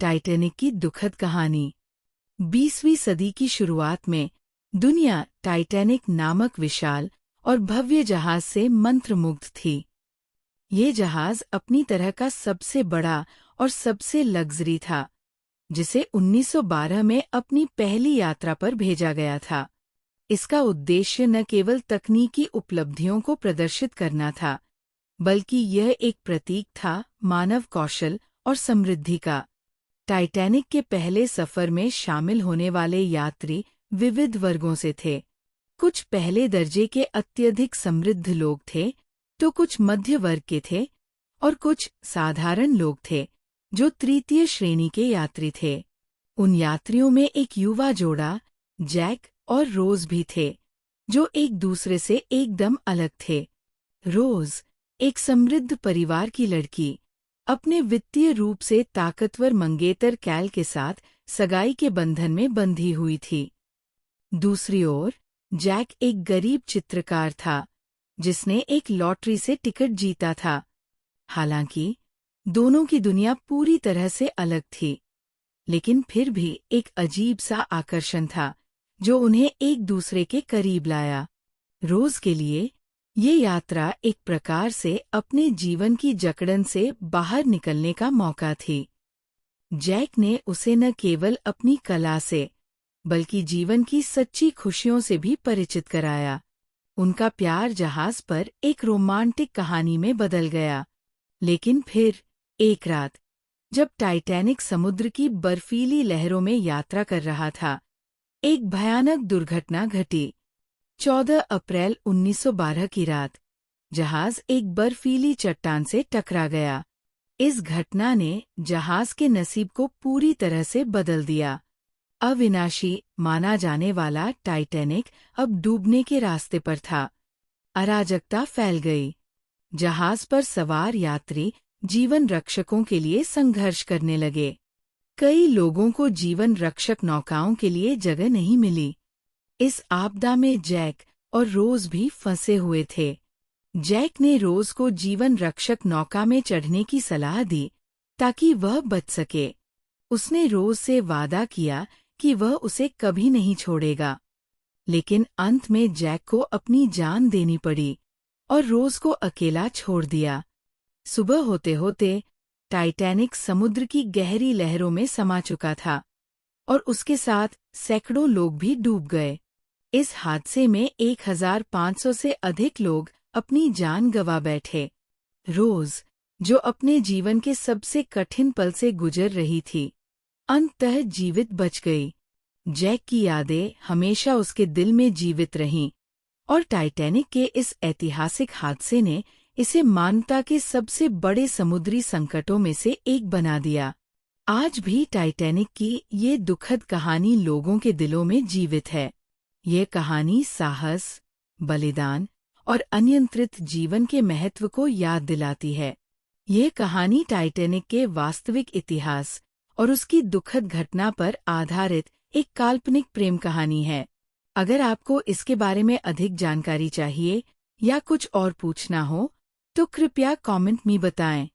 Titanic की दुखद कहानी। 20वीं सदी की शुरुआत में दुनिया टाइटैनिक नामक विशाल और भव्य जहाज से मंत्रमुग्ध थी। ये जहाज अपनी तरह का सबसे बड़ा और सबसे लग्जरी था, जिसे 1912 में अपनी पहली यात्रा पर भेजा गया था। इसका उद्देश्य न केवल तकनीकी उपलब्धियों को प्रदर्शित करना था, बल्कि यह एक प्रतीक था मानव कौशल और समृद्धि का। टाइटैनिक के पहले सफर में शामिल होने वाले यात्री विविध वर्गों से थे। कुछ पहले दर्जे के अत्यधिक समृद्ध लोग थे, तो कुछ मध्य वर्ग के थे और कुछ साधारण लोग थे जो तृतीय श्रेणी के यात्री थे। उन यात्रियों में एक युवा जोड़ा जैक और रोज भी थे, जो एक दूसरे से एकदम अलग थे। रोज, एक समृद्ध परिवार की लड़की, अपने वित्तीय रूप से ताकतवर मंगेतर कैल के साथ सगाई के बंधन में बंधी हुई थी। दूसरी ओर जैक एक गरीब चित्रकार था, जिसने एक लॉटरी से टिकट जीता था। हालांकि दोनों की दुनिया पूरी तरह से अलग थी, लेकिन फिर भी एक अजीब सा आकर्षण था जो उन्हें एक दूसरे के करीब लाया। रोज के लिए ये यात्रा एक प्रकार से अपने जीवन की जकड़न से बाहर निकलने का मौका थी। जैक ने उसे न केवल अपनी कला से, बल्कि जीवन की सच्ची खुशियों से भी परिचित कराया। उनका प्यार जहाज पर एक रोमांटिक कहानी में बदल गया। लेकिन फिर एक रात, जब टाइटैनिक समुद्र की बर्फीली लहरों में यात्रा कर रहा था, एक भयानक दुर्घटना घटी। 14 अप्रैल 1912 की रात, जहाज एक बर्फीली चट्टान से टकरा गया। इस घटना ने जहाज के नसीब को पूरी तरह से बदल दिया। अविनाशी माना जाने वाला टाइटैनिक अब डूबने के रास्ते पर था। अराजकता फैल गई। जहाज पर सवार यात्री जीवन रक्षकों के लिए संघर्ष करने लगे। कई लोगों को जीवन रक्षक नौकाओं के लिए जगह नहीं मिली। इस आपदा में जैक और रोज भी फंसे हुए थे। जैक ने रोज को जीवन रक्षक नौका में चढ़ने की सलाह दी ताकि वह बच सके। उसने रोज से वादा किया कि वह उसे कभी नहीं छोड़ेगा। लेकिन अंत में जैक को अपनी जान देनी पड़ी और रोज को अकेला छोड़ दिया। सुबह होते होते टाइटैनिक समुद्र की गहरी लहरों में समा चुका था और उसके साथ सैकड़ों लोग भी डूब गए। इस हादसे में 1500 से अधिक लोग अपनी जान गंवा बैठे। रोज, जो अपने जीवन के सबसे कठिन पल से गुजर रही थी, अंततः जीवित बच गई। जैक की यादें हमेशा उसके दिल में जीवित रहीं और टाइटैनिक के इस ऐतिहासिक हादसे ने इसे मानवता के सबसे बड़े समुद्री संकटों में से एक बना दिया। आज भी टाइटैनिक की ये दुखद कहानी लोगों के दिलों में जीवित है। ये कहानी साहस, बलिदान और अनियंत्रित जीवन के महत्व को याद दिलाती है। ये कहानी टाइटैनिक के वास्तविक इतिहास और उसकी दुखद घटना पर आधारित एक काल्पनिक प्रेम कहानी है। अगर आपको इसके बारे में अधिक जानकारी चाहिए या कुछ और पूछना हो, तो कृपया कमेंट में बताएं।